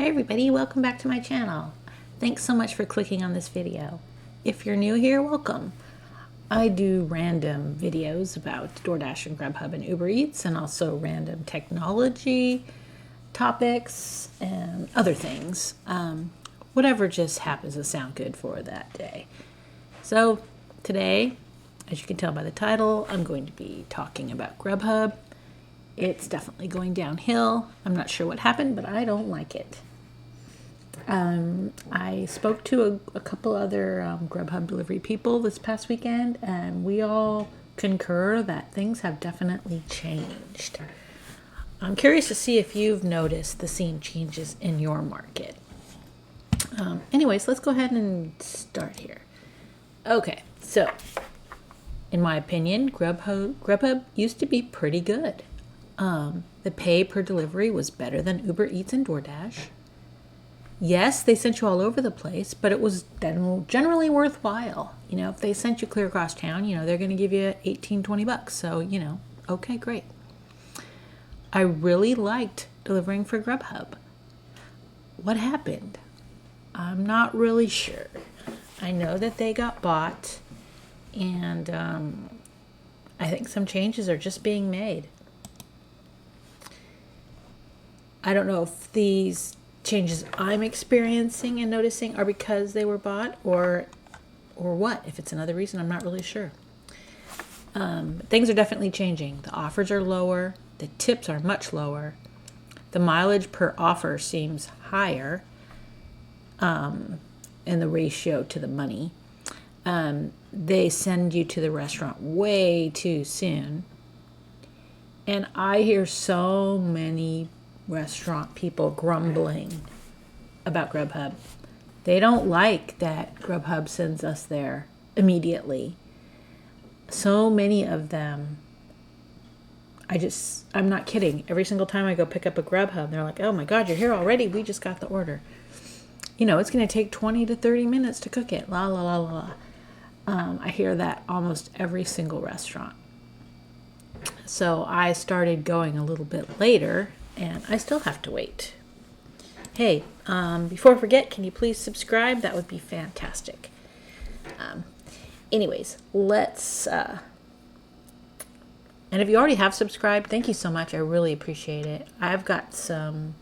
Hi everybody, welcome back to my channel. Thanks so much for clicking on this video. If you're new here, welcome. I do random videos about Doordash and Grubhub and Uber Eats, and also random technology topics and other things. Whatever just happens to sound good for that day. So today, as you can tell by the title, I'm going to be talking about Grubhub. It's definitely going downhill. I'm not sure what happened, but I don't like it. I spoke to a couple other Grubhub delivery people this past weekend, and we all concur that things have definitely changed. I'm curious to see if you've noticed the scene changes in your market. Anyways, let's go ahead and start here. Okay, so in my opinion, Grubhub used to be pretty good. The pay per delivery was better than Uber Eats and Doordash. Yes, they sent you all over the place, but it was generally worthwhile. You know, if they sent you clear across town, they're going to give you $18-20. So, okay, great. I really liked delivering for Grubhub. What happened? I'm not really sure. I know that they got bought, and I think some changes are just being made. I don't know if these changes I'm experiencing and noticing are because they were bought or what. If it's another reason, I'm not really sure. Things are definitely changing. The offers are lower. The tips are much lower. The mileage per offer seems higher in the ratio to the money. They send you to the restaurant way too soon. And I hear so many restaurant people grumbling about Grubhub. They don't like that Grubhub sends us there immediately. So many of them, I'm not kidding. Every single time I go pick up a Grubhub, they're like, oh my God, you're here already? We just got the order. It's going to take 20 to 30 minutes to cook it. La, la, la, la, la. I hear that almost every single restaurant. So I started going a little bit later, and I still have to wait. Hey, before I forget, can you please subscribe? That would be fantastic. Anyways, let's... And if you already have subscribed, thank you so much. I really appreciate it. I've got some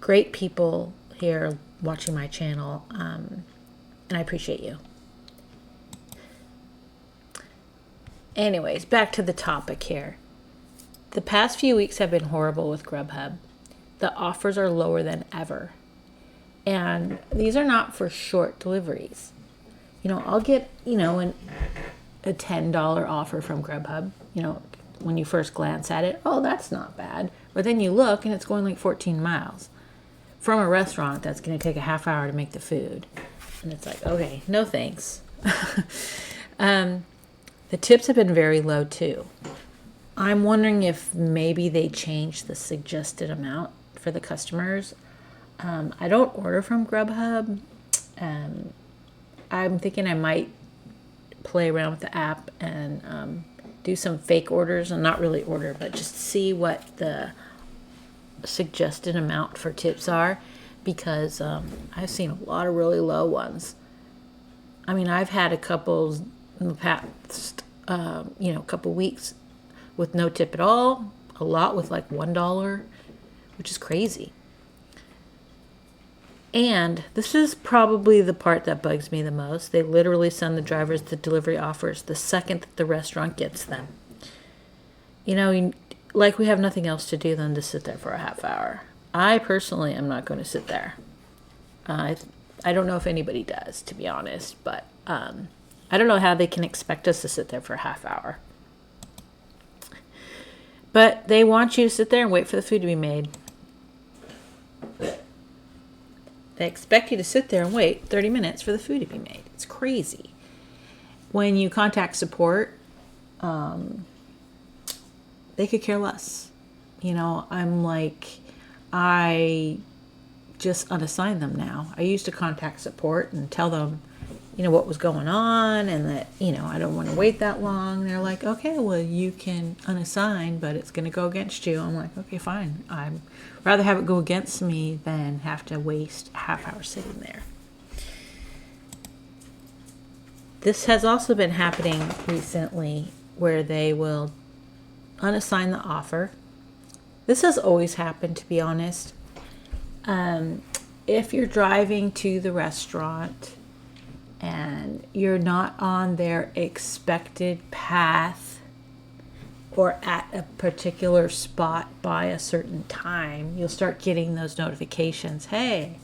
great people here watching my channel, and I appreciate you. Anyways, back to the topic here. The past few weeks have been horrible with Grubhub. The offers are lower than ever. And these are not for short deliveries. I'll get, a $10 offer from Grubhub. When you first glance at it, oh, that's not bad. But then you look and it's going like 14 miles from a restaurant that's going to take a half hour to make the food. And it's like, okay, no thanks. The tips have been very low too. I'm wondering if maybe they changed the suggested amount for the customers. I don't order from Grubhub. I'm thinking I might play around with the app and do some fake orders, and not really order, but just see what the suggested amount for tips are, because I've seen a lot of really low ones. I mean, I've had a couple in the past, couple weeks with no tip at all, a lot with like $1, which is crazy. And this is probably the part that bugs me the most. They literally send the drivers the delivery offers the second that the restaurant gets them. Like we have nothing else to do than to sit there for a half hour. I personally am not going to sit there. I don't know if anybody does, to be honest, but I don't know how they can expect us to sit there for a half hour. But they want you to sit there and wait for the food to be made. They expect you to sit there and wait 30 minutes for the food to be made. It's crazy. When you contact support, they could care less. I'm like, I just unassign them now. I used to contact support and tell them, what was going on, and that, I don't want to wait that long. They're like, okay, well, you can unassign, but it's going to go against you. I'm like, okay, fine. I'd rather have it go against me than have to waste a half hour sitting there. This has also been happening recently where they will unassign the offer. This has always happened, to be honest. If you're driving to the restaurant and you're not on their expected path or at a particular spot by a certain time, you'll start getting those notifications. Hey,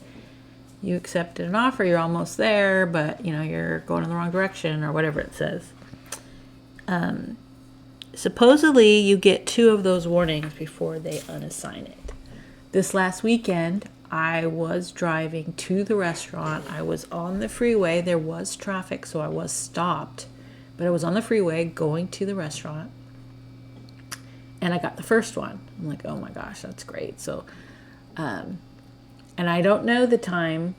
you accepted an offer, you're almost there, but you're going in the wrong direction, or whatever it says. Supposedly you get 2 of those warnings before they unassign it. This last weekend, I was driving to the restaurant. I was on the freeway. There was traffic, so I was stopped. But I was on the freeway going to the restaurant. And I got the first one. I'm like, oh my gosh, that's great. So, and I don't know the time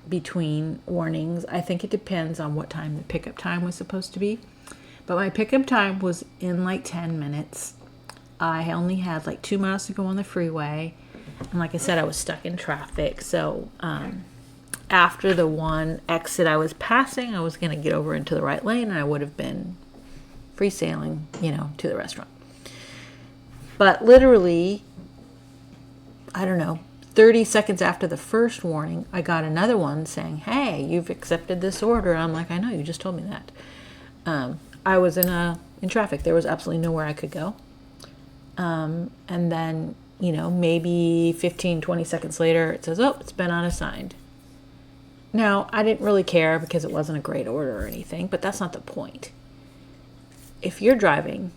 between warnings. I think it depends on what time the pickup time was supposed to be. But my pickup time was in like 10 minutes. I only had like 2 miles to go on the freeway. And like I said, I was stuck in traffic. So after the one exit I was passing, I was going to get over into the right lane, and I would have been free sailing, to the restaurant. But literally, I don't know, 30 seconds after the first warning, I got another one saying, hey, you've accepted this order. I'm like, I know, you just told me that. I was in traffic. There was absolutely nowhere I could go. And then, maybe 15, 20 seconds later, it says, oh, it's been unassigned. Now, I didn't really care because it wasn't a great order or anything, but that's not the point. If you're driving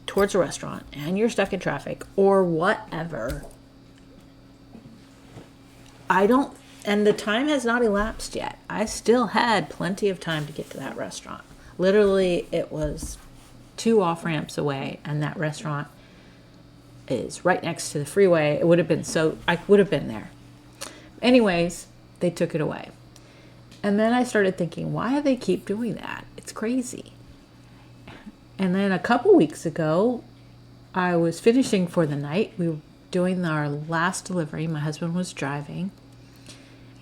towards a restaurant and you're stuck in traffic or whatever, and the time has not elapsed yet. I still had plenty of time to get to that restaurant. Literally, it was 2 off-ramps away, and that restaurant is right next to the freeway. I would have been there. Anyways, they took it away. And then I started thinking, why do they keep doing that? It's crazy. And then a couple weeks ago, I was finishing for the night. We were doing our last delivery. My husband was driving.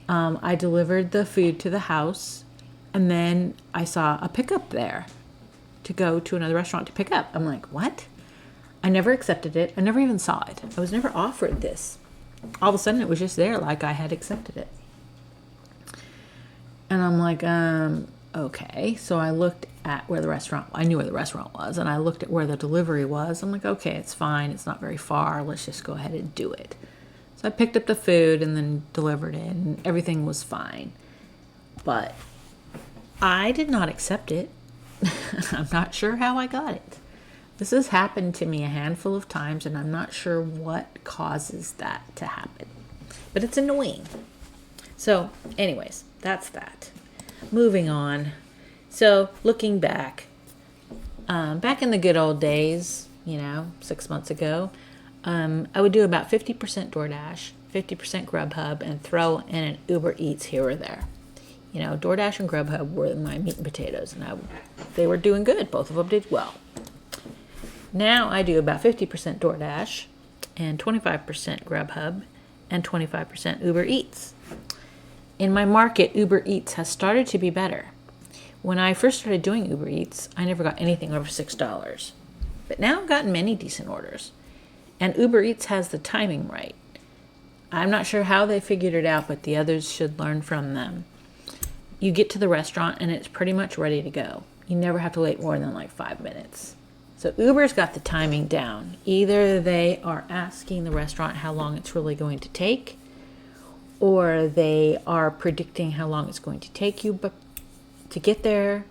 I delivered the food to the house, and then I saw a pickup there to go to another restaurant to pick up. I'm like, what? I never accepted it. I never even saw it. I was never offered this. All of a sudden, it was just there like I had accepted it. And I'm like, okay. So I looked at where I knew where the restaurant was, and I looked at where the delivery was. I'm like, okay, it's fine. It's not very far. Let's just go ahead and do it. So I picked up the food and then delivered it, and everything was fine. But I did not accept it. I'm not sure how I got it. This has happened to me a handful of times, and I'm not sure what causes that to happen. But it's annoying. So, anyways, that's that. Moving on. So, looking back in the good old days, 6 months ago, I would do about 50% DoorDash, 50% Grubhub, and throw in an Uber Eats here or there. DoorDash and Grubhub were my meat and potatoes, and they were doing good. Both of them did well. Now I do about 50% DoorDash and 25% Grubhub and 25% Uber Eats. In my market, Uber Eats has started to be better. When I first started doing Uber Eats, I never got anything over $6. But now I've gotten many decent orders. And Uber Eats has the timing right. I'm not sure how they figured it out, but the others should learn from them. You get to the restaurant and it's pretty much ready to go. You never have to wait more than like 5 minutes. So Uber's got the timing down. Either they are asking the restaurant how long it's really going to take, or they are predicting how long it's going to take you to get there,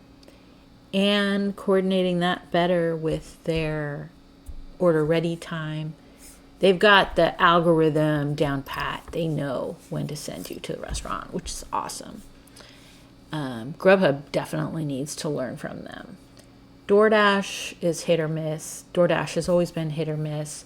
and coordinating that better with their order ready time. They've got the algorithm down pat. They know when to send you to the restaurant, which is awesome. Grubhub definitely needs to learn from them. DoorDash is hit or miss. DoorDash has always been hit or miss.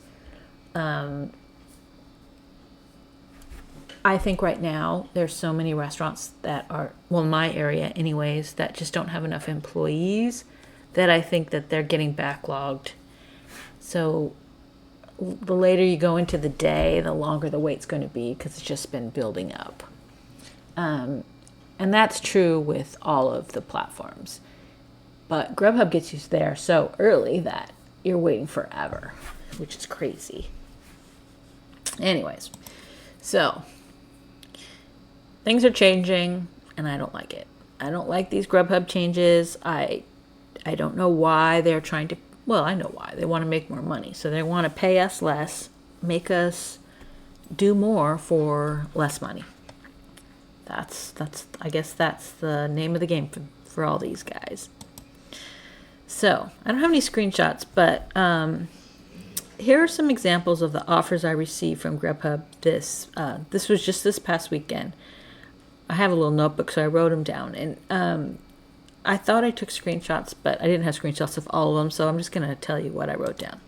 I think right now there's so many restaurants that are, well, in my area anyways, that just don't have enough employees that I think that they're getting backlogged. So the later you go into the day, the longer the wait's going to be because it's just been building up. And that's true with all of the platforms. But Grubhub gets you there so early that you're waiting forever, which is crazy. Anyways, so things are changing and I don't like it. I don't like these Grubhub changes. I don't know why they're trying to, well, I know why. They want to make more money. So they want to pay us less, make us do more for less money. That's I guess that's the name of the game for all these guys. So I don't have any screenshots, but here are some examples of the offers I received from Grubhub. This was just this past weekend. I have a little notebook, so I wrote them down. And I thought I took screenshots, but I didn't have screenshots of all of them, so I'm just going to tell you what I wrote down.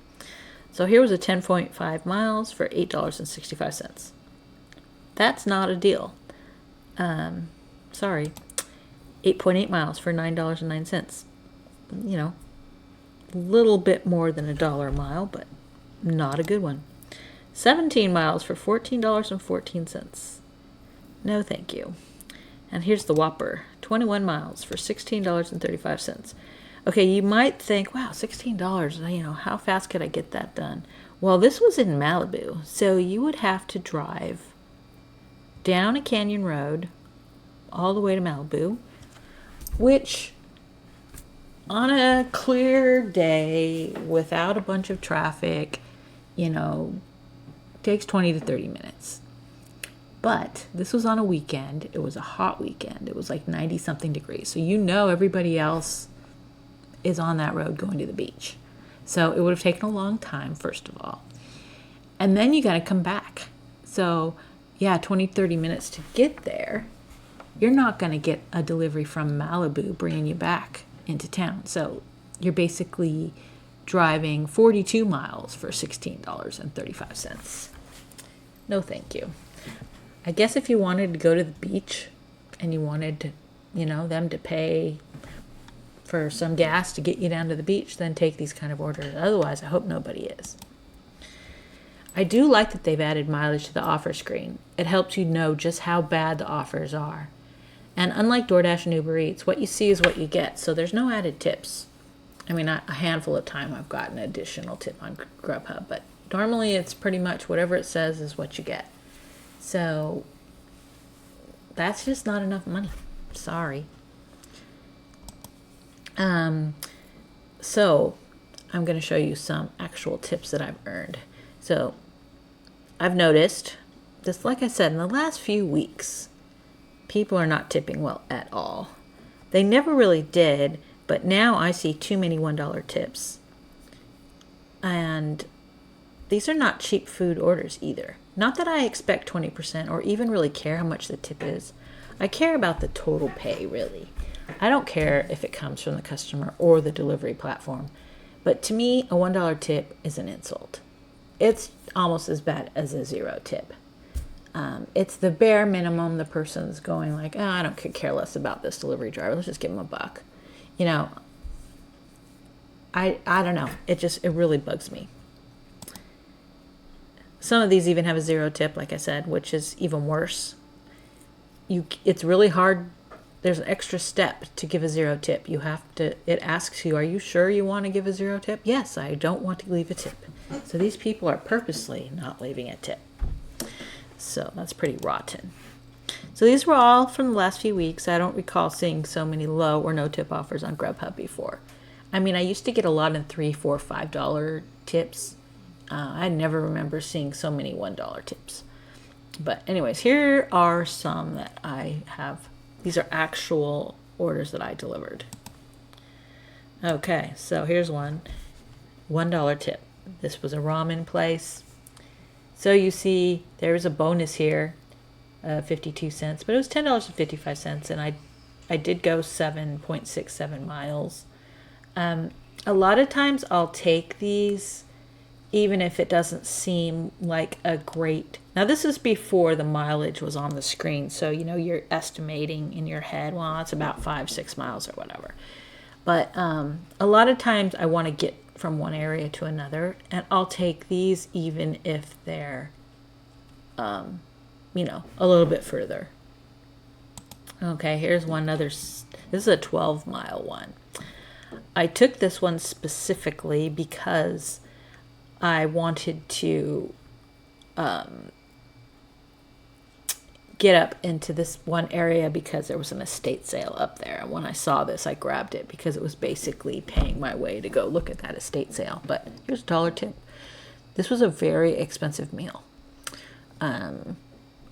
So here was a 10.5 miles for $8.65. That's not a deal. Sorry. 8.8 miles for $9.09. You know, a little bit more than $1 a mile, but not a good one. 17 miles for $14.14. No, thank you. And here's the Whopper. 21 miles for $16.35. Okay, you might think, wow, $16, how fast could I get that done? Well, this was in Malibu, so you would have to drive down a canyon road all the way to Malibu, which on a clear day without a bunch of traffic, takes 20 to 30 minutes. But this was on a weekend. It was a hot weekend. It was like 90 something degrees. So everybody else is on that road going to the beach. So it would have taken a long time, first of all. And then you got to come back. So 20, 30 minutes to get there. You're not going to get a delivery from Malibu bringing you back into town. So you're basically driving 42 miles for $16.35. No, thank you. I guess if you wanted to go to the beach and you wanted, them to pay for some gas to get you down to the beach, then take these kind of orders. Otherwise, I hope nobody is. I do like that they've added mileage to the offer screen. It helps you know just how bad the offers are. And unlike Doordash and Uber Eats, what you see is what you get. So there's no added tips. I mean, a handful of time I've gotten an additional tip on Grubhub, but normally it's pretty much whatever it says is what you get. So that's just not enough money. Sorry. So I'm going to show you some actual tips that I've earned. So I've noticed this, like I said, in the last few weeks, people are not tipping well at all. They never really did, but now I see too many $1 tips. And these are not cheap food orders either. Not that I expect 20% or even really care how much the tip is. I care about the total pay, really. I don't care if it comes from the customer or the delivery platform. But to me, a $1 tip is an insult. It's almost as bad as a 0 tip. It's the bare minimum. The person's going like, I don't care less about this delivery driver. Let's just give him $1. I don't know. It really bugs me. Some of these even have a 0 tip, like I said, which is even worse. It's really hard. There's an extra step to give a 0 tip. It asks you, are you sure you want to give a 0 tip? Yes, I don't want to leave a tip. So these people are purposely not leaving a tip. So that's pretty rotten. So these were all from the last few weeks. I don't recall seeing so many low or no tip offers on Grubhub before. I mean, I used to get a lot in $3, $4, $5 tips. I never remember seeing so many $1 tips. But anyways, here are some that I have. These are actual orders that I delivered. Okay, so here's one. $1 tip. This was a ramen place. So you see there's a bonus here, 52 cents, but it was $10.55, and I did go 7.67 miles. A lot of times I'll take these even if it doesn't seem like a great. Now, this is before the mileage was on the screen. So, you're estimating in your head, well, it's about 5-6 miles or whatever. But a lot of times I want to get from one area to another, and I'll take these even if they're, a little bit further. Okay, here's one other. This is a 12-mile one. I took this one specifically because I wanted to get up into this one area because there was an estate sale up there. And when I saw this, I grabbed it because it was basically paying my way to go look at that estate sale. But here's a $1 tip. This was a very expensive meal.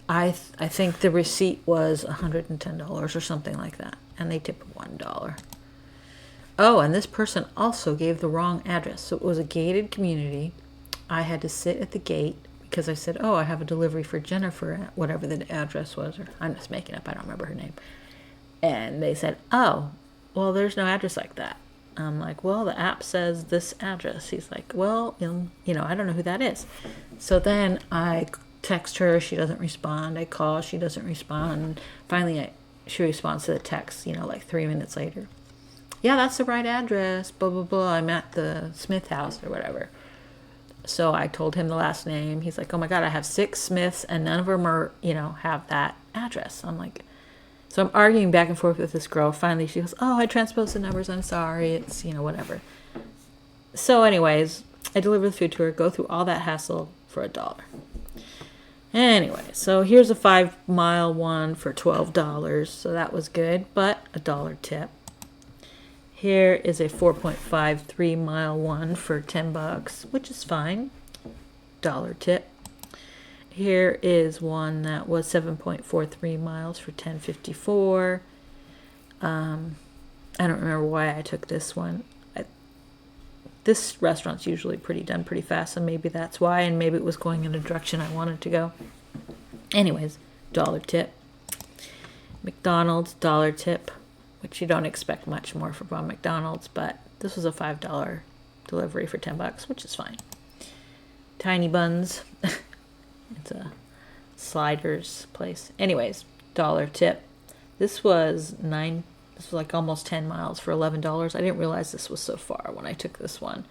I think the receipt was $110 or something like that. And they tipped $1. Oh, and this person also gave the wrong address. So it was a gated community. I had to sit at the gate because I said, I have a delivery for Jennifer, whatever the address was. Or I'm just making up. I don't remember her name. And they said, well, there's no address like that. I'm like, well, the app says this address. He's like, well, I don't know who that is. So then I text her. She doesn't respond. I call. She doesn't respond. Finally, she responds to the text, like 3 minutes later. Yeah, that's the right address, blah, blah, blah. I'm at the Smith house or whatever. So I told him the last name. He's like, oh my God, I have 6 Smiths and none of them are, have that address. I'm like, so I'm arguing back and forth with this girl. Finally, she goes, I transposed the numbers. I'm sorry. It's, whatever. So anyways, I deliver the food to her, go through all that hassle for $1. Anyway, so here's a 5-mile one for $12. So that was good, but $1 tip. Here is a 4.53-mile one for $10, which is fine. $1 tip. Here is one that was 7.43 miles for $10.54. I don't remember why I took this one. This restaurant's usually done pretty fast, so maybe that's why, and maybe it was going in a direction I wanted to go. Anyways, $1 tip. McDonald's, $1 tip, which you don't expect much more from McDonald's, but this was a $5 delivery for $10, which is fine. Tiny Buns. It's a sliders place. Anyways, $1 tip. This was like almost 10 miles for $11. I didn't realize this was so far when I took this one,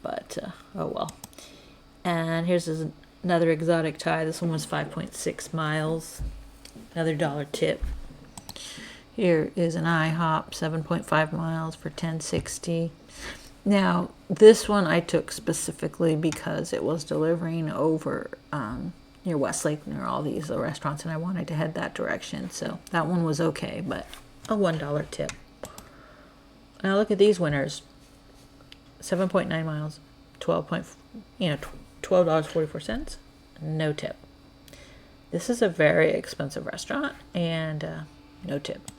but oh well. And here's another exotic Thai. This one was 5.6 miles. Another $1 tip. Here is an IHOP, 7.5 miles for $10.60. Now, this one I took specifically because it was delivering over near Westlake, near all these restaurants, and I wanted to head that direction. So that one was okay, but a $1 tip. Now look at these winners. 7.9 miles, $12.44. No tip. This is a very expensive restaurant, and no tip.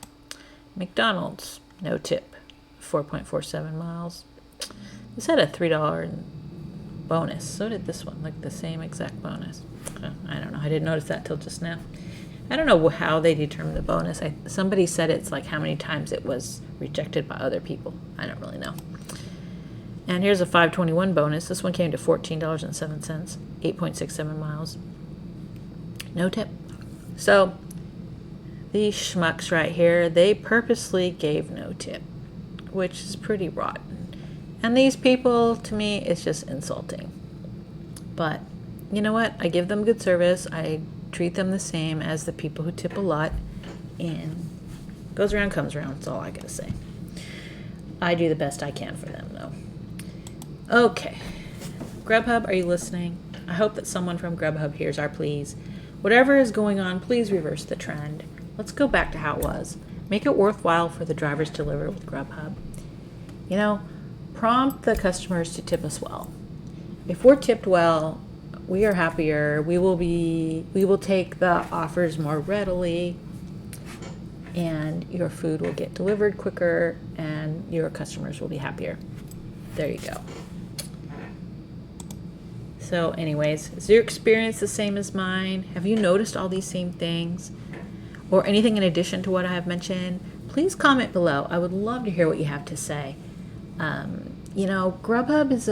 McDonald's, no tip. 4.47 miles. This had a $3 bonus. So did this one, like the same exact bonus. I don't know. I didn't notice that till just now. I don't know how they determine the bonus. Somebody said it's like how many times it was rejected by other people. I don't really know. And here's a 521 bonus. This one came to $14.07, 8.67 miles. No tip. So these schmucks right here, they purposely gave no tip, which is pretty rotten. And these people, to me, it's just insulting. But you know what? I give them good service. I treat them the same as the people who tip a lot. And goes around, comes around. That's all I gotta say. I do the best I can for them, though. Okay. Grubhub, are you listening? I hope that someone from Grubhub hears our pleas. Whatever is going on, please reverse the trend. Let's go back to how it was. Make it worthwhile for the drivers to deliver with Grubhub. Prompt the customers to tip us well. If we're tipped well, we are happier. We will take the offers more readily, and your food will get delivered quicker, and your customers will be happier. There you go. So anyways, is your experience the same as mine? Have you noticed all these same things? Or anything in addition to what I have mentioned? Please comment below. I would love to hear what you have to say. Grubhub is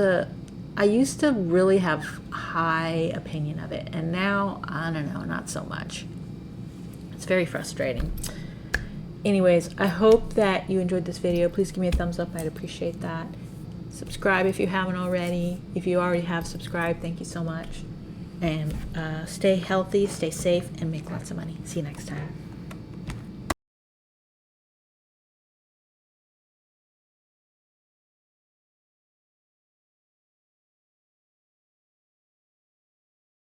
I used to really have high opinion of it, and now, I don't know, not so much. It's very frustrating. Anyways, I hope that you enjoyed this video. Please give me a thumbs up. I'd appreciate that. Subscribe if you haven't already. If you already have subscribed, thank you so much. And stay healthy, stay safe, and make lots of money. See you next time.